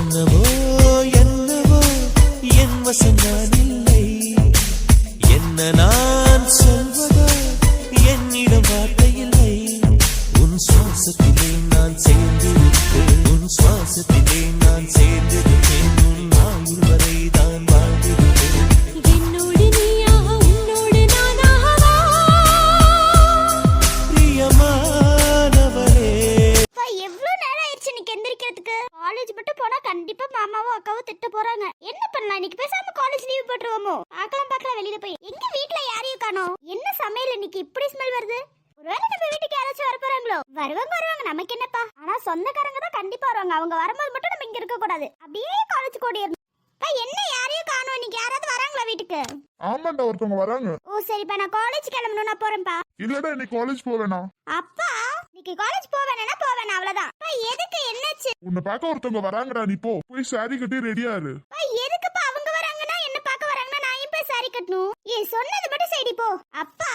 என்னவோ என்னவோ என் வசம் நான் இல்லை, என்ன நான் சொல்வதோ என்னிடம் வார்த்தை இல்லை. உன் சுவாசத்திலே நான் சேர்ந்திருப்பேன், உன் சுவாசத்திலே நான் சேர்ந்திருப்பேன், உன் ஆயுள் வரை தான் வாழ்ந்திருப்பேன். என்னோடு நீயாக உன்னோடு நானாகவா பிரியமானவரே. எவ்வளவு நேரம் ஆயிடுச்சு இன்னைக்கு எந்திரிக்கிறதுக்கு? காலேஜ் மட்டும் போனா கண்டிப்பா மாமாவும் அக்காவும் திட்ட போறாங்க. என்ன பண்ணலாம் இன்னைக்கு? பேசாம காலேஜ் லீவ் போட்டுருவோமோ? பார்க்கலாம் வெளியில போய். எங்க வீட்ல யாரையும் காணோம். என்ன சமையல் இன்னைக்கு இப்படி ஸ்மெல் வருது? ஒருவேளை நம்ம வீட்டுக்கு யாராச்சும் வர போறாங்களோ? வருவாங்க நமக்கு என்னப்பா. ஆனா சொந்தக்காரங்க தான் கண்டிப்பா வருவாங்க. அவங்க வரும்போது மட்டும் நம்ம இங்க இருக்க கூடாது. அப்படியே காலேஜ் ஓடிடணும். என்ன யாரையும் காணோம்? இன்னைக்கு யாராவது வராங்களா வீட்டுக்கு? ஆமாண்டா, ஒருத்தவங்க வராங்க. ஓ சரிப்பா, நான் காலேஜ் கிளம்பணும், நான் போறேன்ப்பா. இல்லடா, இன்னைக்கு காலேஜ் போவேனா? அப்பா இன்னைக்கு காலேஜ் போவேனா? போவேனா அவ்வளவுதான். எதுக்கு? என்னாச்சு? உன்னை பார்க்க ஒருத்தவங்க வராங்கடா, நீ போய் சாரி கட்டி ரெடியா இரு. எதுக்குப்பா அவங்க வராங்கன்னா? என்ன பார்க்க வராங்கன்னா நான் ஏன் போய் சாரி கட்டணும்? சொன்னது மட்டும் சரி போ. அப்பா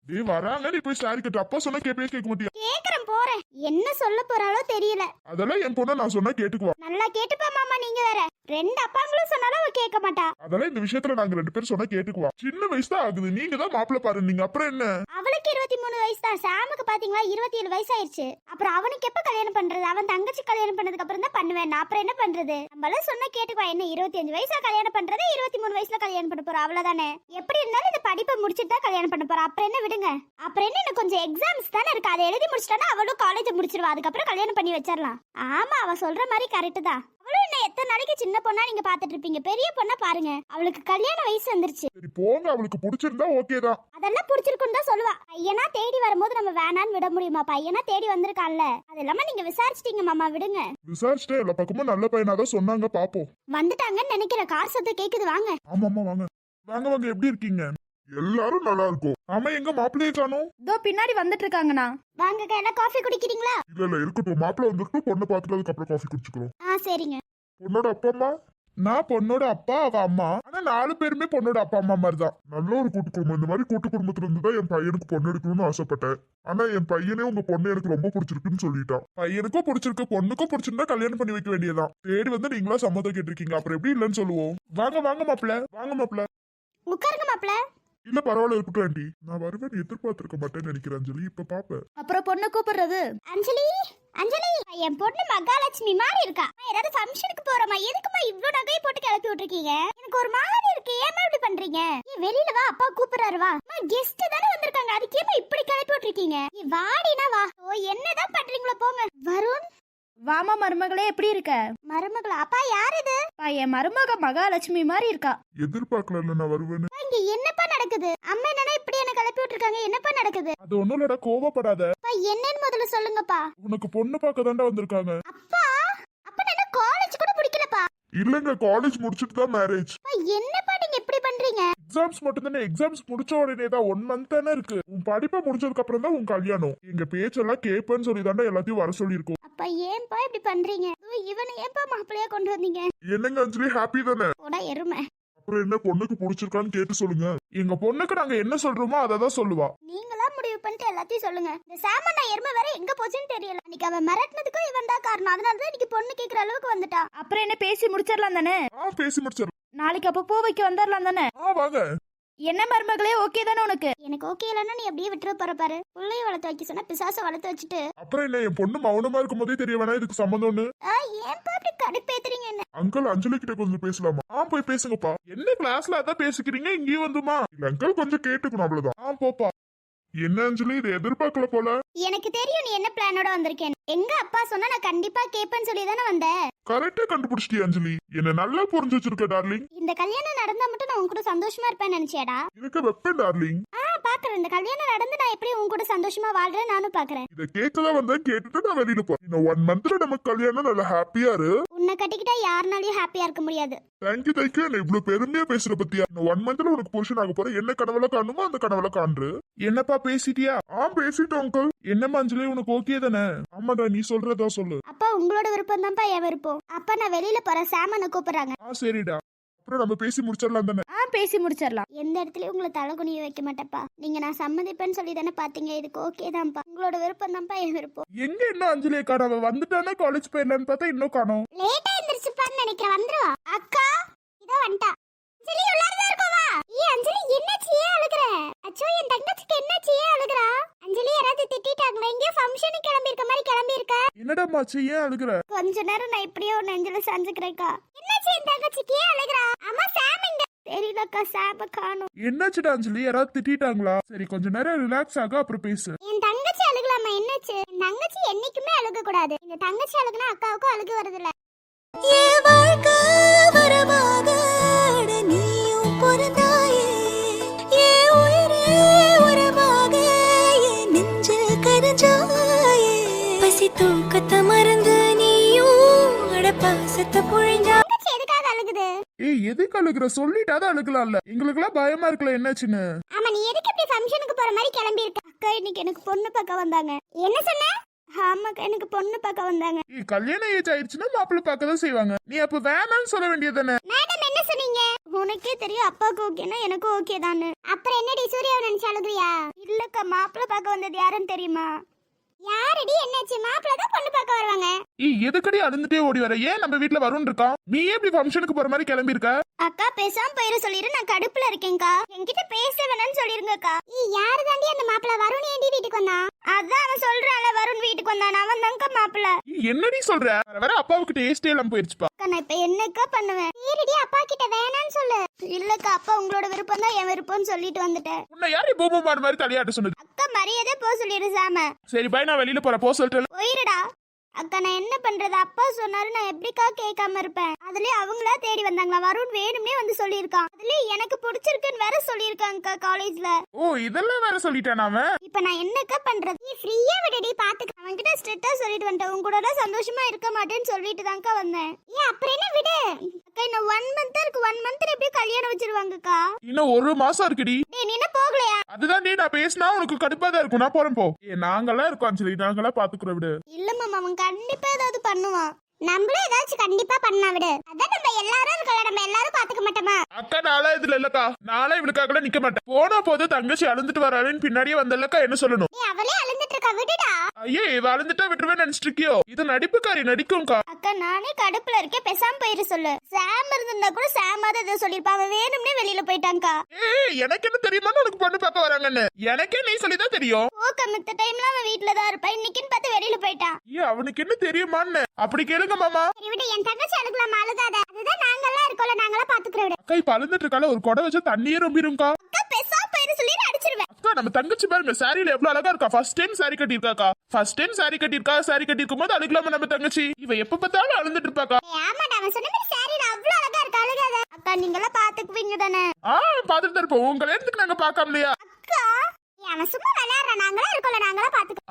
டேய் வராங்க, நீ போய் சாரி கட்டு. அப்பா சொன்னா கேட்க மாட்டியா? கேக்குறேன், போறேன். என்ன சொல்ல போறாளோ தெரியல. அதெல்லாம் என் பொண்ணு நான் சொன்னா கேட்டுக்குவா. நல்லா கேட்டுப்பா மாமா, நீங்க வேற. ரெண்டு அப்பாங்களும் சொன்னாலும் அவ கேட்க மாட்டா. அதெல்லாம் இந்த விஷயத்துல நாங்க 2 பேரும் சொன்னா கேட்டுக்குவா. சின்ன வயசு தான் ஆகுது, நீங்க தான் மாப்பிள்ள பாரு. நீங்க அப்புறம் என்ன? அவளுக்கு 23 வயசு தான். சாமுக்கு பாத்தீங்களா 27 வயசு ஆயிருச்சு. அப்புறம் அவனுக்கு எப்ப கல்யாணம் பண்றது? அவன் தங்கச்சி கல்யாணம் பண்ணதுக்கு அப்புறம் தான் பண்ணுவேன். அப்புறம் என்ன பண்றது? நம்மள சொன்னா கேட்டுக்குவா. என்ன 25 வயசுல கல்யாணம் பண்றது, 23 வயசுல கல்யாணம் பண்ண போறோம், அவ்வளவுதானே. எப்படி இருந்தாலும் இந்த படிப்பை முடிச்சிட்டு தான் கல்யாணம் பண்ண போறோம். அப்புறம் என்ன, விடுங்க. அப்புறம் என்ன, இன்னும் கொஞ்சம் எக்ஸாம்ஸ் தானே இருக்கு. அதை எழுதி முடிச்சிட்டானா அவளும் காலேஜ் முடிச்சிருவா. அதுக்கப்புறம் கல்யாணம் பண்ணி வச்சிடலாம். ஆமா, அவ சொல்ற மாதிரி கரெக்ட் தான். அவளும் என்ன எத்தனை நாளைக்கு சின்ன பொண்ணா நீங்க பாத்துட்டு இருப்பீங்க? பெரிய பொண்ணா பாருங்க. அவளுக்கு கல்யாண வயசு வந்துருச்சு. சரி போங்க, அவளுக்கு பிடிச்சிருந்தா ஓகே தான். அதெல்லாம் பிடிச்சிருக்குன்னு தான் சொல்லுவா. பையனா தேடி வரும்போது நம்ம வேணான்னு விட முடியுமா? பையனா தேடி வந்திருக்கான்ல. அது இல்லாம நீங்க விசாரிச்சிட்டீங்க மாமா, விடுங்க. விசாரிச்சுட்டு எல்லா பக்கமும் நல்ல பையனாதான் சொன்னாங்க, பாப்போம். வந்துட்டாங்கன்னு நினைக்கிற. கார் சத்தம் கேக்குது, வாங்க. ஆமாமா வாங்க வாங்க. எப்படி இருக்கீங்க? எல்லாரும் நல்லா இருக்கும். ஆமா, எங்க மாப்பிள்ளையே காணோம்? இதோ பின்னாடி வந்துட்டு இருக்காங்கண்ணா. வாங்க, எல்லாம் காஃபி குடிக்கிறீங்களா? இல்ல இருக்கட்டும். மாப்பிள்ள வந்துட்டு பொண்ணை பார்த்துட்டு அதுக்கப்புறம் காஃபி குடிச்சுக்கிறோம். சரிங்க. பொண்ணோட அப்பா அம்மா? நான் பொண்ணோட அப்பா, அவ அம்மா. ஆனா 4 பேருமே பொண்ணோட அப்பா அம்மா மாதிரி தான். நல்ல ஒரு கூட்டு குடும்பம். இந்த மாதிரி கூட்டு குடும்பத்துல இருந்து தான் என் பையனுக்கு பொண்ணு எடுக்கணும்னு ஆசைப்பட்டேன். ஆனா என் பையனே உங்க பொண்ணு எனக்கு ரொம்ப பிடிச்சிருக்குன்னு சொல்லிட்டான். பையனுக்கும் பிடிச்சிருக்கு, பொண்ணுக்கும் பிடிச்சிருந்தா கல்யாணம் பண்ணி வைக்க வேண்டியதான். தேடி வந்து நீங்களா சம்மதம் கேட்டிருக்கீங்க, அப்புறம் எப்படி இல்லன்னு சொல்லுவோம்? வாங்க மாப்பிள்ள. உட்காருங்க மாப்பிள்ள. இல்ல பரவாயில்ல, இருக்கட்டும் ஆண்டி. நான் வருவேன் எதிர்பார்த்திருக்க மாட்டேன்னு நினைக்கிறேன் அஞ்சலி. இப்ப பாப்பேன். அப்புறம் பொண்ணு கூப்பிடுறது. அஞ்சலி என் பொண்ணு மகாலட்சுமி மாதிரி இருக்கா. ஏதாவது ஃபங்க்ஷனுக்கு போறோமா? எதுக்குமா இவ்ளோ நகையை போட்டு கிளப்பி விட்டுருக்கீங்க? எனக்கு ஒரு மாதிரி இருக்கு. ஏமா இப்படி பண்றீங்க? வெளியில வா, அப்பா கூப்பிடுறாரு, வா. கெஸ்ட் தானே வந்திருக்காங்க, அதுக்கு ஏமா இப்படி கிளப்பி விட்டுருக்கீங்க? வாடினா வா. என்னதான் பண்றீங்களோ போங்க. வருண், வாமா மருமகளே, எப்படி இருக்க? மருமகளா? அப்பா யார் இது? என் மருமக மகாலட்சுமி மாதிரி இருக்கா. எதிர்பார்க்கல நான் வருவேன்னு. இங்க என்னப்பா நடக்குது? அம்மா என்னன்னா இப்படி என்ன கிளப்பி விட்டுருக்காங்க? என்னப்பா நடக்குது? அது ஒண்ணும் இல்லடா, கோவப்படாத. என்னன்னு முதல்ல சொல்லுங்கப்பா. உனக்கு பொண்ணு பார்க்க தாண்டா வந்திருக்காங்க. அப்பா அப்ப நான் காலேஜ் கூட முடிக்கலப்பா. இல்லங்க, காலேஜ் முடிச்சிட்டு தான் மேரேஜ். என்னப்பா நீங்க இப்படி பண்றீங்க? எக்ஸாம்ஸ் மட்டும் தானே. எக்ஸாம்ஸ் முடிச்ச உடனே தான் 1 மந்த் தானே இருக்கு. உன் படிப்பை முடிச்சதுக்கு அப்புறம் தான் உன் கல்யாணம். எங்க பேச்செல்லாம் கேப்பேன்னு சொல்லி தாண்டா எல்லாத்தையும் வர சொல்லி இருக்கோம். அப்பா ஏன்பா இப்படி பண்றீங்க? இவனை ஏன்பா மாப்பிள்ளையா கொண்டு வந்தீங்க? என்னங்க அஞ்சலி, ஹாப்பி தானே? போடா எருமை. அப்புறம் என்ன, பொண்ணுக்கு பிடிச்சிருக்கான்னு கேட்டு சொல்லுங்க. எங்க பொண்ணுக்கு நாங்க என்ன சொல்றோமோ அதை தான் சொல்லுவா. நீங்களா முடிவு பண்ணிட்டு எல்லாத்தையும் சொல்லுங்க. இந்த சாமண்ணா எருமை வேற எங்க போச்சுன்னு தெரியல. இன்னைக்கு அவன் மிரட்டினதுக்கும் இவன் தான் காரணம். அதனாலதான் இன்னைக்கு பொண்ணு கேக்குற அளவுக்கு வந்துட்டா. அப்புறம் என்ன, பேசி முடிச்சிடலாம் தானே? பேசி முடிச்சிடலாம். நாளைக்கு அப்ப பூ வைக்க வந்துடலாம் தானே? வாங்க. என்ன மருமகளே, ஓகே தானே உனக்கு? எனக்கு ஓகே இல்லைன்னா நீ அப்படியே விட்டுற போற பாரு. பிள்ளைய வளர்த்து வைக்க சொன்னா பிசாச வளர்த்து வச்சுட்டு. அப்புறம் என்ன, என் பொண்ணு மௌனமா இருக்கும் போதே தெரிய வேணா இதுக்கு சம்பந்தம்னு. ஏன்பா அப்படி கடுப்பேத்துறீங்க என்ன? அங்கிள் அஞ்சலி கிட்ட கொஞ்சம் பேசலாமா? போய் பேசுங்கப்பா. என்ன கிளாஸ்ல அதான் பேசிக்கிறீங்க, இங்கேயும் வந்துமா? இல்ல அங்கிள் கொஞ்சம் கேட்டுக்கணும், அவ்வளவுதான். போப்பா. என்ன அஞ்சலி, இது எதிர்பார்க்கல போல. எனக்கு தெரியும் நீ என்ன பிளானோட வந்திருக்கேன். எங்க அப்பா சொன்னா நான் கண்டிப்பா கேப்பேன்னு சொல்லி தானே வந்தேன். கரெக்டா கண்டுபிடிச்சிட்டியா அஞ்சலி? என்ன நல்லா புரிஞ்சு வச்சிருக்க டார்லிங். இந்த கல்யாணம் நடந்தா மட்டும் நான் உன் கூட சந்தோஷமா இருப்பேன்னு நினைச்சியாடா? இருக்க வெப்பேன் டார்லிங். பாக்குறேன். இந்த கல்யாணம் நடந்து நான் எப்படி உன் கூட சந்தோஷமா வாழ்றேன் நானும் பாக்குறேன். இத கேட்கலாம் வந்தேன், கேட்டுட்டு நான் வெளியில போறேன். இன்னும் 1 மந்த்ல நமக்கு கல்யாணம். நல்லா ஹாப்பியா இரு. உன்னை கட்டிக்கிட்டா யாருனாலயும் ஹாப்பியா இருக்க முடியாது. தேங்க்யூ என்ன இவ்வளவு பெருமையா பேசுற பத்தியா? இன்னும் 1 மந்த்ல உனக்கு புருஷன் ஆக போற. என்ன கனவுல காணுமோ அந்த கனவுல காண்று. என்னப்பா பேசிட்டியா? பேசிட்டோம் அங்கிள். என்னம்மா அஞ்சலி, உனக்கு ஓகே தானே? ஆமாடா, நீ சொல்றதா சொல்லு. அப்பா உங்களோட விருப்பம் தான்ப்பா என் விருப்பம். அப்பா நான் வெளியில போறேன், சாமனை கூப்பிடுறாங்க. சரிடா. அப்புறம் நம்ம பேசி முடிச்சிடலாம் தானே? பேசி முடிச்சிடலாம். எந்த இடத்துலயும் உங்களை தலை குனிய வைக்க மாட்டேப்பா. நீங்க நான் சம்மதிப்பேன்னு சொல்லி தானே பாத்தீங்க. இதுக்கு ஓகே தான்ப்பா. உங்களோட விருப்பம் தான்ப்பா என் விருப்பம். எங்க இன்னும் அஞ்சலியை காணோம்? வந்துட்டானே காலேஜ் போயிடலான்னு பார்த்தா இன்னும் காணோம். லேட்டா எந்திரிச்சுப்பா. நினைக்கிறேன் வந்துருவா. அக்கா இதோ வந்துட்டா. அஞ்சலி உள்ளாரதான் இருக்கவா? அஞ்சலி என்னாச்சு ஏன் அழுகுற? அச்சோ என் தங்கச்சிக்கு என்னாச்சு ஏன் அழுகுறா? அஞ்சலி யாராவது திட்டிட்டாங்களா? எங்கேயோ ஃபங்க்ஷனுக்கு கிளம்பி இருக்க மாதிரி கிளம்பி இருக்க. என்னடாமாச்சு ஏன் அழுகுற? கொஞ்ச நேரம் நான் இப்படியே ஒரு நெஞ்சில சஞ்சுக்கிறேக்கா. என்னாச்சு என் தங்கச்சிக்கு ஏன் அழுகுறா? அம்மா சாம் எங்க? தெரியலக்கா, சாம காணோம். என்னாச்சுடா அஞ்சலி, யாராவது திட்டிட்டாங்களா? சரி கொஞ்ச நேரம் ரிலாக்ஸ் ஆக அப்புறம் பேசு. என் தங்கச்சி அழுகலாமா? என்னாச்சு? என் தங்கச்சி என்னைக்குமே அழுக கூடாது. இந்த தங்கச்சி அழுகுனா அக்காவுக்கும் அழுக வருது இல்ல. என் வாழ்க்கை வரமாக நீயும் பிறந்தாயே, என் உயிரே உறவாக என் நெஞ்சில் கரைஞ்சாயே, பசி தூக்கத்தை மறந்து நீயும் அட பாசத்தை பொழிஞ்சா. தங்கச்சி எதுக்காக அழுகுது? ஏய் எதுக்கு அழுகுற? சொல்லிட்டாதான் அழுகலாம்ல. எங்களுக்குலாம் பயமா இருக்கல என்னாச்சுன்னு. ஆமா, நீ எதுக்கு இப்படி ஃபங்க்ஷனுக்கு போற மாதிரி கிளம்பி இருக்க? அக்கா இன்னைக்கு எனக்கு பொண்ணு பார்க்க வந்தாங்க. என்ன சொன்ன? ஆமாக்கா, எனக்கு பொண்ணு பார்க்க வந்தாங்க. ஏய் கல்யாண ஏஜ் ஆயிடுச்சுன்னா மாப்பிள்ளை பார்க்க தான் செய்வாங்க. நீ அப்ப வேணாம்னு சொல்ல வேண்டியதானே? மேடம் என்ன சொன்னீங்க? உனக்கே தெரியும் அப்பாவுக்கு ஓகேனா எனக்கு ஓகே தானே. அப்புறம் என்னடி சூர்யாவை நினைச்சு அழுகுறியா? இல்லக்கா, மாப்பிள்ளை பார்க்க வந்தது யாருன்னு தெரியுமா? யாரடி? என்னாச்சு? மாப்பிள்ளை தான் பொண்ணு பார்க்க வருவாங்க. ஏய் எதுக்கடி அழுந்துட்டே ஓடி வர? ஏன் நம்ம வீட்ல வரும்னு இருக்கா? நீ ஏன் இப்படி ஃபங்க்ஷனுக்கு போற மாதிரி கிளம்பி இருக்க? அக்கா பேசாம போயிரு சொல்லிரு, நான் கடுப்புல இருக்கேன்க்கா. என்கிட்ட பேச வேணாம்னு சொல்லிருங்கக்கா. யாரு தாண்டி அந்த மாப்பிள்ளை? வருண் ஏண்டி வீட்டுக்கு வந்தா? அதான் அவன் சொல்றான்ல, வருண் வீட்டுக்கு வந்தான். அவன் தான்க்கா மாப்பிள்ளை. ஏய், என்னடி சொல்ற? வர வர அப்பாவுக்கு டேஸ்டே எல்லாம் போயிருச்சுப்பா. அக்கா நான் இப்ப என்னக்கா பண்ணுவேன்? சரிடி, அப்பா கிட்ட வேணாம்னு சொல்லு. இல்லக்கா, அப்பா உங்களோட விருப்பம் தான் என் விருப்பம்னு சொல்லிட்டு வந்துட்டேன். உன்னை யாரு பூமு மாடு மாதிரி தலையாட்ட சொன்னது? அக்கா மரியாதை போ சொல்லிடு சாம. சரி பாய், நான் வெளியில போற போ சொல்லிட்டு. போயிருடா. அக்கா நான் என்ன பண்றது? அப்பா சொன்னாரு, நான் எப்படிக்கா கேட்காம இருப்பேன்? அதுலயே அவங்களா தேடி வந்தாங்களா? வருண் வேணும்னே வந்து சொல்லியிருக்கான். அதுலயே எனக்கு பிடிச்சிருக்குன்னு வேற சொல்லியிருக்காங்கக்கா காலேஜ்ல. ஓ இதெல்லாம் வேற சொல்லிட்டான் அவன். இப்ப நான் என்னக்கா பண்றது? நீ ஃப்ரீயா விடுடி, பாத்துக்க. அவன் கிட்ட ஸ்ட்ரிக்ட்டா சொல்லிட்டு வந்துட்டேன். உங்க கூட சந்தோஷமா இருக்க மாட்டேன்னு சொல்லிட்டு தான்க்கா வந்தேன். அப்புறம் என்ன விடு. அக்கா இன்னும் 1 மந்த் இருக்கு. 1 மந்த்ல எப்படி கல்யாணம் வச்சிருவாங்கக்கா? இன்னும் 1 மாசம் இருக்குடி. டேய் நீ என்ன போகலையா? அதுதான் நீ நான் பேசினா உனக்கு கடுப்பா தான் இருக்கும். நான் போறேன் போ. ஏ நாங்கெல்லாம் இருக்கோம் சரி, நாங்கெல்லாம் பாத்துக்கிறோம் விடு. இல்ல மாமா, அவன் கண்டிப்பா ஏதாவது பண்ணுவான். நம்மளும் ஏதாச்சும் கண்டிப்பா பண்ணா விடு. அதான் நம்ம எல்லாரும் இருக்கல, நம்ம எல்லாரும் பாத்துக்க மாட்டோமா? அக்கா நாளா இதுல இல்லக்கா, நாளா இவளுக்காக நிக்க மாட்டேன். போன போது தங்கச்சி அழுந்துட்டு வராளுன்னு பின்னாடியே வந்தல்லக்கா, என்ன சொல்லணும்? நீ அவளே அழுந்துட்டு இருக்கா, விடுடா. ஐயே இவ அழுந்துட்டா விட்டுருவேன் நினைச்சிட்டு இருக்கியோ? இது நடிப்புக்காரி, நடிக்கும்க்கா. அக்கா நானே கடுப்புல இருக்கேன், பேசாம போயிரு சொல்லு. சாம் இருந்திருந்தா கூட சாமாத இதை சொல்லிருப்பா. அவன் வேணும்னே வெளியில போயிட்டான்க்கா. ஏய் எனக்கு என்ன தெரியுமான்னு உனக்கு பொண்ணு பார்க்க வராங்கன்னு எனக்கே நீ சொல்லிதான் தெரியும். ஓகே, மித்த டைம்ல அவன் வீட்டுல தான் இருப்பான். இன்னைக்குன்னு பார்த்து வெளியில போயிட்டான். ஏ அவனுக்கு என்ன தெரியுமான்னு அப்படி கேளுங்க மாமா. சரி விடு, என் தங்கச்சி அழுகலாமா? அழுகாத. அதுதான் நாங்கெல்லாம் இருக்கோம்ல, நாங்கெல்லாம் பாத்துக்கிறோம். விடு அக்கா இப்ப அழுந்துட்டு இருக்கால, ஒரு கொடை வச்சா தண்ணியே ரொம்பிரும்க்கா. அக்கா பேசாம போயிரு சொல்லி அடிச்சிருவேன். அக்கா நம்ம தங்கச்சி பாருங்க, சாரியில எவ்வளவு அழகா இருக்கா. ஃபர்ஸ்ட் டைம் சாரி கட்டிருக்காக்கா. ஃபர்ஸ்ட் டைம் சாரி கட்டிருக்கா. சாரி கட்டிருக்கும் போது அழுகலாமா நம்ம தங்கச்சி? இவ எப்ப பார்த்தாலும் அழுந்துட்டு இருப்பாக்கா. ஆமாடா, அவன் சொன்ன மாதிரி சாரிடா அவ்வளவு அழகா இருக்கா. அழுகாத. அக்கா நீங்க எல்லாம் பாத்துக்குவீங்க தானே? பாத்துட்டு தான் இருப்போம். உங்க கல்யாணத்துக்கு நாங்க பாக்காமலையா? அக்கா அவன் சும்மா விளையாடுறான். நாங்களா இருக்கோம்ல, நாங்களா பாத்துக்கோ.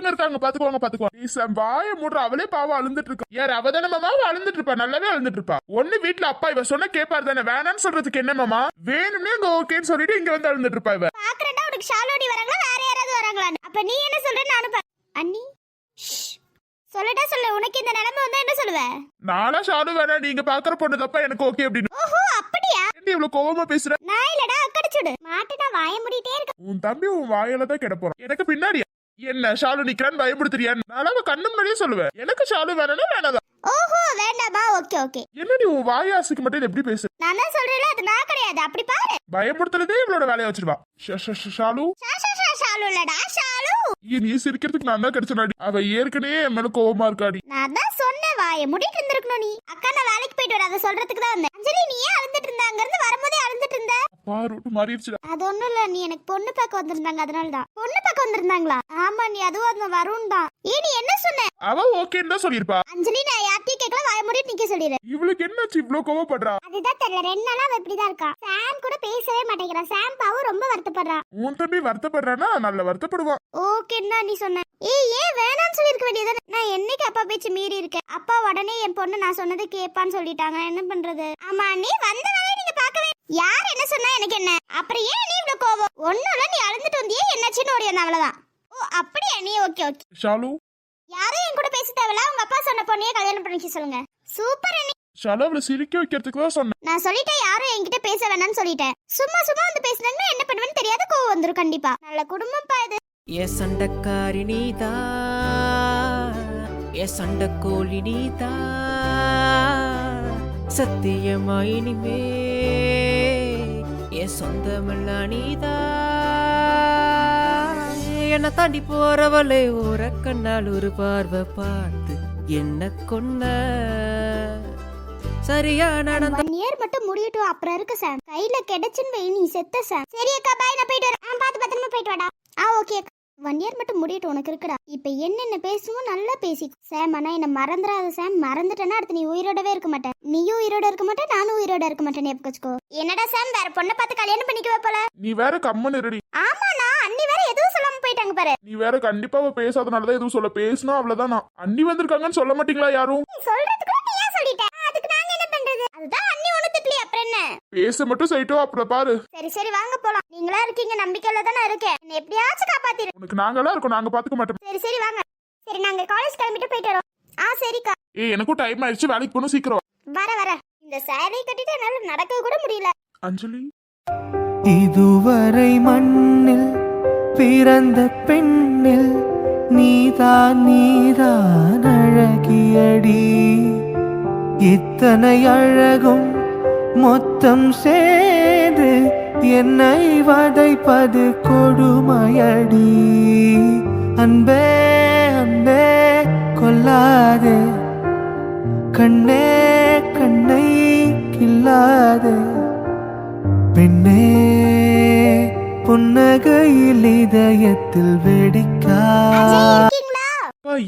இருக்காங்க பாத்துக்குவாங்க. வாய மூடுற, அவளே பாவம் அழுந்துட்டு இருக்கா. யார் அவதான மாமா? அழுந்துட்டு இருப்பா, நல்லாவே அழுந்துட்டு இருப்பா. ஒண்ணு வீட்டுல அப்பா இவ சொன்ன கேப்பாரு தானே, வேணான்னு சொல்றதுக்கு என்ன மாமா? வேணும்னே இங்க ஓகேன்னு சொல்லிட்டு இங்க வந்து அழுந்துட்டு இருப்பா இவ. பாக்குறேன்டா, உனக்கு ஷாலோடி வராங்களா வேற யாராவது வராங்களான்னு? அப்ப நீ என்ன சொல்ற? நானும் அண்ணி சொல்லட்டா சொல்லு. உனக்கு இந்த நிலைமை வந்தா என்ன சொல்லுவ? நானா ஷாலு வேணா, நீங்க பாக்குற பொண்ணு தப்பா எனக்கு ஓகே அப்படின்னு. ஓஹோ அப்படியா? என்ன இவ்வளவு கோவமா பேசுற? நான் இல்லடா, அக்கடிச்சுடு. மாட்டுனா வாய மூடிட்டே இருக்க. உன் தம்பி உன் வாயில தான் கிட போறான். எனக்கு பின்னாடி என்ன ஷாலு நிக்கிறான்னு பயப்படுத்துறியான்னு நான் கண்ணு முன்னாடியே சொல்லுவேன். எனக்கு ஷாலு வேணா வேணாதான். ஓஹோ வேண்டாமா? Okay okay. என்னடி உன் வாயாசிக்கு மட்டும் எப்படி பேசு? நான் தான் சொல்றேன்ல, அது நான் கிடையாது. அப்படி பாரு. பயப்படுத்துறதே இவளோட வேலையை வச்சிருவா. ஷாலு ஷாலு இல்லடா, ஷாலு. நீ சிரிக்கிறதுக்கு நான் தான் கிடைச்சனாடி. அவ ஏற்கனவே என் மேல கோவமா இருக்காடி. நான் தான் சொன்னேன், வாய மூடிட்டு இருந்திருக்கணும் நீ. அக்கா நான் வேலைக்கு போயிட்டு வர, அதை சொல்றதுக்கு தான் வந்தேன். அஞ்சலி நீ ஏன் அழுந்துட்டு இருந்தா? அங்க இருந்து வரும்போதே அழுந்துட்டு இருந்த. அப்பா ரூட் மாறிடுச்சுடா. அது ஒண்ணும் இல்ல, நீ எனக்கு பொண்ணு பார்க்க வந்திருந்தாங்க, அதனாலதான். பொண்ணு பார்க்க வந்திருந்தாங்களா? ஆமா, நீ அதுவும் அந்த வருண் தான். நீ என்ன சொன்ன? அவ ஓகேன்னு தான் சொல்லிருப்பா. அஞ்சலி நான் யார்த்தையும் கேட்கல, வாய மூடிட்டு நிக்க சொல்லிடு. இவளுக்கு என்னாச்சு இவ்வளவு கோவப்படுறா? அதுதான் தெரியல, 2 நாளா அவ இப்படிதான் இருக்கா. சாம் கூட பேசவே மாட்டேங்கிறா. சாம் பாவும் ரொம்ப வருத்தப்படுறான். உன் தம்பி வருத்தப்படுறானா? நல்ல வருத்தப்படுவான். ஓகேன்னா நீ சொன்ன. ஏன் வேணாம்னு சொல்லிருக்க வேண்டியதானே? நான் என்னைக்கு அப்பா பேச்சு மீறி இருக்கேன்? அப்பா உடனே என் பொண்ணு நான் சொன்னதை கேட்பான்னு சொல்லிட்டாங்க. என்ன பண்றது? ஆமா, நீ வந்த வேலையை நீங்க பாக்கவே. யார் என்ன சொன்னா எனக்கு என்ன? அப்புறம் ஏன் நீ இவ்வளவு கோவம்? ஒண்ணும் இல்ல, நீ அழுந்துட்டு வந்தியே, என்னாச்சுன்னு ஓடி வந்த, அவ்வளவுதான். ஓ அப்படியா? நீ ஓகே ஓகே. ஷாலு யாரும் என் கூட பேச தேவையில்ல. உங்க அப்பா சொன்ன பொண்ணையே கல்யாணம் பண்ணிக்க சொல்லுங்க. சூப்பர் அண்ணி. ஷாலு அவளை சிரிக்க வைக்கிறதுக்கு தான் சொன்னேன். நான் சொல்லிட்டேன், யாரும் என்கிட்ட பேச வேணாம்னு சொல்லிட்டேன். சும்மா சும்மா வந்து பேசினாங்கன்னா என்ன பண்ணுவேன்னு தெரியாத கோவம் வந்துரும் கண்டிப்பா. நல்ல குடும்பம்ப்பா இது. ஏ சண்டக்காரி நீதா, ஏ சண்டக்கோழி நீதா, சத்தியமா இனிமே என் சொந்தமெல்லாம் நீதா. என்னை தாண்டி போறவளே ஒரு கண்ணால் ஒரு பார்வை பார்த்து என்ன கொன்ன சரியா நடந்த 1 இயர் மட்டும் முடியட்டும் அப்புறம் இருக்கு சார். கையில கிடைச்சுன்னு வை, நீ செத்த சார். சரி அக்கா பாய், நான் போயிட்டு வரேன். பார்த்து பத்திரமா போயிட்டு வாடா. ஓகே அக்கா. 1 இயர் மட்டும் முடியட்டும், உனக்கு இருக்குடா. இப்ப என்னென்ன பேசுவோம் நல்லா பேசி சாம். ஆனா என்ன மறந்துடாத சாம். மறந்துட்டேன்னா அடுத்து நீ உயிரோடவே இருக்க மாட்டேன். நீயும் உயிரோட இருக்க மாட்டேன், நானும் உயிரோட இருக்க மாட்டேன். ஞாபகம் என்னடா சாம், வேற பொண்ணை பார்த்து கல்யாணம் பண்ணிக்குவ போல. நீ வேற கம்மன் இருடி. ஆமாண்ணா, அண்ணி வேற எதுவும் சொல்லாம போயிட்டாங்க பாரு. நீ வேற கண்டிப்பா அவ பேசாதனாலதான் எதுவும் சொல்ல. பேசினா அவ்வளவுதான். அண்ணி வந்திருக்காங்கன்னு சொல்ல மாட்டீங்களா யாரும்? சொல்றதுக்குள்ள நீ ஏன் சொல்லிட்ட? அதுக்கு நாங்க என்ன பண்றது? அதுதான் அண்ணி ஒண்ணு திட்டலையே, அப்புறம் என்ன? பேச மட்டும் செய்யிட்டோம், அப்புறம் பாரு. சரி சரி வாங்க போலாம். நீங்களா இருக்கீங்க, நம்பிக்கையில தானே இருக்கேன். என்ன எப்படியாச்சும் காப்பாத்திரு. உனக்கு நாங்கெல்லாம் இருக்கோம், நாங்க பாத்துக்க மாட்டோம். சரி சரி வாங்க. சரி நாங்க காலேஜ் கிளம்பிட்டு போயிட்டு வரோம். சரிக்கா. எனக்கும் டைம் ஆயிடுச்சு, வேலைக்கு போகணும், சீக்கிரம் வா. வர இந்த சாரி கட்டிட்டு என்னால நடக்க கூட முடியல. அஞ்சலி, இதுவரை மண்ணில் பிறந்த பெண்ணில் நீதான் அழகியடி. இத்தனை அழகும் மொத்தம் சேர்ந்து என்னை வதைப்பது கொடுமையடி. அன்பே அன்பே கொல்லாதே, கண்ணே கண்ணை கில்லாதே. பெண்ணே புன்னகையில் இதயத்தில் வெடிக்கா. இருக்கீங்களா?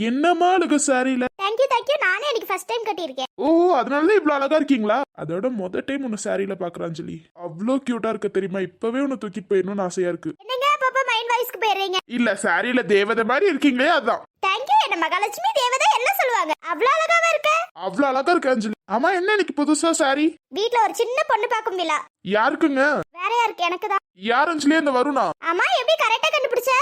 என்னமா அழகு சாரியில. Thank you thank you. நானே எனக்கு ஃபர்ஸ்ட் டைம் கட்டியிருக்கேன். ஓ, அதனாலதான் இவ்வளவு அழகா இருக்கீங்களா? அதோட டைம் உன்னை சாரியில பாக்குறேன் அஞ்சலி. அவ்வளோ கியூட்டா இருக்க தெரியுமா? இப்பவே உன்னை தூக்கிட்டு போயிடணும்னு ஆசையா இருக்கு. என்னங்க பாப்பா மைண்ட் வாய்ஸ்க்கு போயிடுறீங்க? இல்ல, சாரியில தேவதை மாதிரி இருக்கீங்களே, அதான். தேங்க்யூ. என்ன மகாலட்சுமி தேவதை எல்லாம் சொல்லுவாங்க. அவ்வளவு அழகாவா இருக்க. அவ்வளவு அழகா இருக்கு அஞ்சலி. ஆமா, என்ன இன்னைக்கு புதுசா சாரி? வீட்ல ஒரு சின்ன பொண்ணு பாக்கும் விழா. யாருக்குங்க? வேற யாருக்கு? எனக்கு தான். யார் அஞ்சலி? அந்த வருணா? ஆமா, எப்படி கரெக்டா கண்டுபிடிச்ச?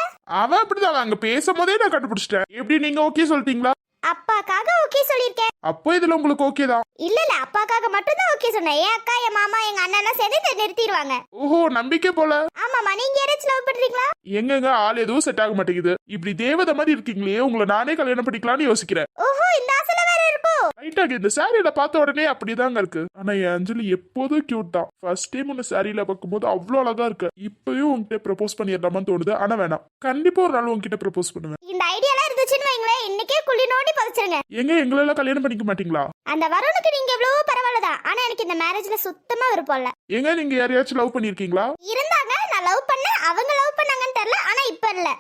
அவன் அப்படிதான், அங்க பேசும் போதே நான் கண்டுபிடிச்சிட்டேன். எப்படி நீங்க ஓகே சொல்லிட்டீங்களா? அப்பாக்காக ஓகே சொல்லிருக்கேன். அப்போ இதுல உங்களுக்கு ஓகே தான்? இல்ல அப்பாக்காக மட்டும் தான் ஓகே சொன்னேன். என் அக்கா, என் மாமா, எங்க அண்ணா சேர்ந்து இதை நிறுத்திடுவாங்க. ஓஹோ, நம்பிக்கை போல. ஆமாமா. நீங்க யாராச்சும் லவ் பண்றீங்களா? எங்கங்க ஆள் எதுவும் செட் ஆக மாட்டேங்குது. இப்படி தேவதை மாதிரி இருக்கீங்களே, உங்களை நானே கல்யாணம் பண்ணிக்கலாம்னு யோசிக்கிறேன். ஓஹோ, இந்த ஆசைல வேற இருக்கோ? ரைட்டாக இந்த சாரியில பார்த்த உடனே அப்படிதாங்க இருக்கு. ஆனா என் அஞ்சலி எப்போதும் கியூட் தான். ஃபர்ஸ்ட் டைம் உன்னை சாரியில பார்க்கும்போது அவ்வளோ அழகா இருக்கு. இப்பயும் உன்கிட்ட ப்ரப்போஸ் பண்ணிடலாமான்னு தோணுது. ஆனா வேணாம், கண்டிப்பா ஒரு நாள் உன்கிட்ட ப்ரப்போஸ் பண்ணுவேன். இந்த ஐடியாலாம் இருந்துச்சுன்னு வைங்களேன், இன்னைக்கே குழி நோண்டி பதிச்சிருங்க. எங்க எங்களெல்லாம் கல்யாணம் பண்ணிக்க மாட்டீங்களா? அந்த வருணுக்கு நீங்க எவ்வளவோ பரவாயில்லதான். ஆனா எனக்கு இந்த மேரேஜ்ல சுத்தமா விருப்பம் இல்ல. எங்க நீங்க யாரையாச்சும் லவ் பண்ணிருக்கீங்களா? இருந்தாங்க, நான் லவ் பண்ணேன். அவங்க லவ் பண்ணாங்கன்னு தெரியல. ஆனா இப்ப இல்ல.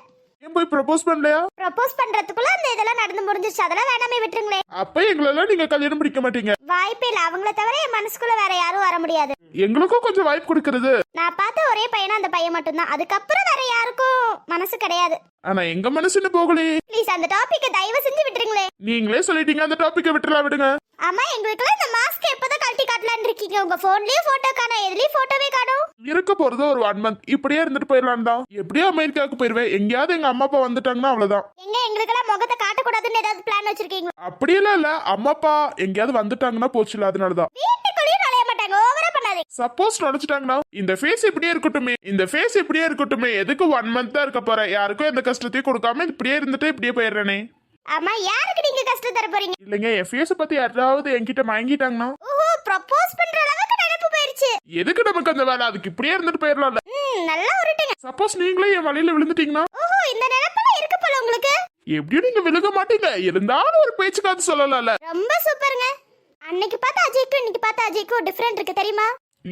ஏன் போய் ப்ரப்போஸ் பண்ணலையா? ப்ரப்போஸ் பண்றதுக்குள்ள அந்த இதெல்லாம் நடந்து முடிஞ்சிருச்சு. அதெல்லாம் வேணாமே, விட்டுருங்களே. அப்ப எங்களெல்லாம் நீங்க கல்யாணம் பண்ணிக்க மாட்டீங்க. வாய்ப்பே இல்ல. அவங்கள தவிர என் மனசுக்குள்ள வேற யாரும் வர முடியாது. எங்களுக்கும் கொஞ்சம் வாய்ப்பு கொடுக்கறது. நான் பார்த்த ஒரே பையனா அந்த பையன் மட்டும்தான். அதுக்கப்புறம் வேற யாருக்கும் மனசு கிடையாது. ஆனா எங்க மனசுன்னு போகலையே. ப்ளீஸ் அந்த டாபிக்கை தயவு செஞ்சு விட்டுருங்களே. நீங்களே சொல்லிட்டீங்க, அந்த டாபிக்கை விட்டுலாம் விடுங்க. ஆமா, எங்களுக்குலாம் இந்த மாஸ்க் எப்பதான் கழட்டி காட்டலான்னு இருக்கீங்க? உங்க போன்லயும் போட்டோ காணோம், எதுலயும் போட்டோவே காணோம். இருக்க போறது ஒரு 1 மந்த். இப்படியே இருந்துட்டு போயிடலாம் தான். எப்படியோ அமெரிக்காவுக்கு போயிருவேன். எங்கேயாவது எங்க அம்மா அப்பா வந்துட்டாங்கன்னா அவ்வளவுதான். எங்க எங்களுக்கெல்லாம் முகத்தை காட்டக்கூடாதுன்னு ஏதாவது பிளான் வச்சிருக்கீங்களா? அப்படியெல்லாம் இல்ல, அம்மா அப்பா எங்கேயாவது வந்துட்டாங்கன்னா போச்சுல, அதனாலதான். வீட்டுக்குள்ளேயும் நுழைய மாட்டாங்க. ஓவரா பண்ணாதே. சப்போஸ் நினைச்சிட்டாங்கன்னா இந்த ஃபேஸ் இப்படியே இருக்கட்டுமே, இந்த ஃபேஸ் இப்படியே இருக்கட்டுமே. எதுக்கு 1 மந்த் தான் இருக்க போறேன். யாருக்கும் எந்த கஷ்டத்தையும் கொடுக்காம இப்படியே இருந்துட்டு இப்படியே போயிடுறேனே. ஆமா, யாருக்கு நீங்க கஷ்டம் தர போறீங்க? இல்லைங்க, என் ஃபேஸ பத்தி யாராவது என்கிட்ட வாங்கிட்டாங்கன்னா ஓஹோ, ப்ரப்போஸ் பண்ற அளவுக்கு நினைப்பு போயிருச்சு. எதுக்கு நமக்கு அந்த வேலை? அதுக்கு இப்படியே இருந்துட்டு போயிடலாம்ல. நல்லா உருட்டுங்க. சப்போஸ் நீங்களே என் வழியில விழுந்துட்டீங்கன்னா? ஓஹோ, இந்த நினைப்பெல்லாம் இருக்கு போல உங்களுக்கு. எப்படியும் நீங்க விழுக மாட்டீங்க. இருந்தாலும் ஒரு பேச்சுக்காவது சொல்லலாம்ல. ரொம்ப சூப்பருங்க. அன்னைக்கு பார்த்த அஜய்க்கும் இன்னைக்கு பார்த்த அஜய்க்கும் டிஃபரெண்ட் இருக்கு தெரியுமா?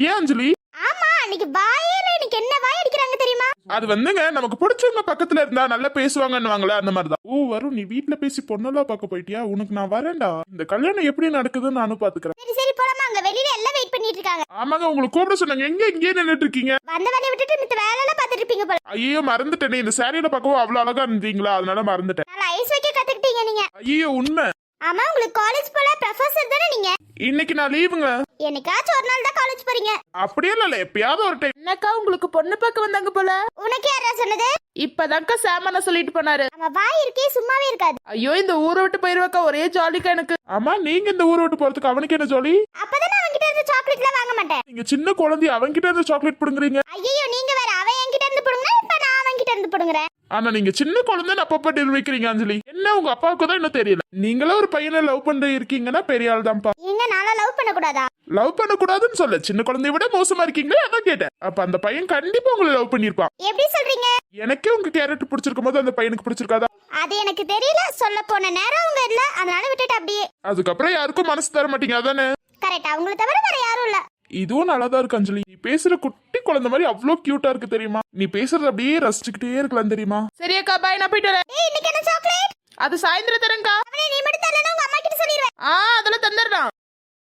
ஏன் அஞ்சலி? ஆமா, அன்னைக்கு வாயில இன்னைக்கு என்ன வாய் அடிக்கிறாங்க தெரியுமா? அது வந்துங்க, நமக்கு பிடிச்சவங்க பக்கத்துல இருந்தா நல்லா பேசுவாங்கன்னு அந்த மாதிரிதான். ஓ வரும், நீ வீட்டுல பேசி பொண்ணெல்லாம் பார்க்க போயிட்டியா? உனக்கு நான் வரேன்டா. இந்த கல்யாணம் எப்படி நடக்குதுன்னு நானும் பாத்துக்கிறேன். சரி சரி போலாமா? அங்க வெளியில எல்லாம் வெயிட் பண்ணிட்டு இருக்காங்க. ஆமாங்க, உங்களுக்கு கூப்பிட சொன்னாங்க. எங்க இங்கே நின்னுட்டு இருக்கீங்க? வந்த வேலையை விட்டுட்டு மித்த வேலை எல்லாம் பாத்துட்டு இருப்பீங்க போல. ஐயோ மறந்துட்டேனே, இந்த சாரியில பார்க்கவும் அவ்வளவு அழகா இருந்தீங்களா, அதனால மறந்துட்டேன். நல்லா ஐஸ் வைக்க கத்துக்கிட்டீங்க நீங்க. ஐயோ உண்மை. ஆமா, உங்களுக்கு காலேஜ் போல ப்ரொஃபசர் தானே நீங்க? இன்னைக்கு நான் லீவுங்க. என்னைக்காச்சும் ஒரு நாள் தான் காலேஜ் போறீங்க. அப்படியே இல்ல, எப்பயாவது ஒரு டைம். என்னக்கா உங்களுக்கு பொண்ணு பார்க்க வந்தாங்க போல? உனக்கு யாரா சொன்னது? இப்பதான்க்கா சாமான சொல்லிட்டு போனாரு. நம்ம வாய் இருக்கே சும்மாவே இருக்காது. ஐயோ, இந்த ஊரை விட்டு போயிருவாக்கா, ஒரே ஜாலிக்கா எனக்கு. ஆமா, நீங்க இந்த ஊரை விட்டு போறதுக்கு அவனுக்கு என்ன ஜாலி? அப்பதானே அவன்கிட்ட இருந்து சாக்லேட்லாம் வாங்க மாட்டேன். நீங்க சின்ன குழந்தை, அவன்கிட்ட இருந்து சாக்லேட் புடுங்குறீங்க. ஐயோ, நீங்க வேற. அவன் என்கிட்ட இருந்து புடுங்க, இப்ப நான் அவன்கிட்ட இருந்து புடுங்குறேன். ஆனா நீங்க சின்ன குழந்தைன்னு அப்பப்ப நிரூபிக்கிறீங்க அஞ்சலி. என்ன உங்க அப்பாவுக்கு தான் இன்னும் தெரியல. நீங்களே ஒரு பையனை லவ் பண்ண இருக்கீங்கன்னா பெரிய ஆள் தான்ப்பா. எங்க நாளா லவ் பண்ண கூடாதா? லவ் பண்ணக்கூடாதுன்னு சொல்ல, சின்ன குழந்தைய விட மோசமா இருக்கீங்களே அதான் கேட்டேன். அப்ப அந்த பையன் கண்டிப்பா உங்களை லவ் பண்ணிருப்பான். எப்படி சொல்றீங்க? எனக்கே உங்க கேரக்டர் பிடிச்சிருக்கும் போது அந்த பையனுக்கு பிடிச்சிருக்காதா? அது எனக்கு தெரியல, சொல்ல போன நேரம் அவங்க இல்ல, அதனால விட்டுட்டு அப்படியே. அதுக்கப்புறம் யாருக்கும் மனசு தர மாட்டீங்க அதானே? கரெக்ட், அவங்கள தவிர வேற யாரும் இல்ல. இதுவும் நல்லாதான் இருக்கு அஞ்சலி. நீ பேசுற குட்டி குழந்தை மாதிரி அவ்வளோ கியூட்டா இருக்கு தெரியுமா? நீ பேசுறது அப்படியே ரசிச்சுக்கிட்டே இருக்கலாம் தெரியுமா? சரி அக்கா பாய், நான் போயிட்டு வரேன். ஏய், இன்னைக்கு என்ன சாக்லேட்? அது சாயந்தரம் தரேன்க்கா. அவனே நீ மட்டும் தரலனா உங்க அம்மா கிட்ட சொல்லிடுவேன். அதெல்லாம் தந்துடுறான்.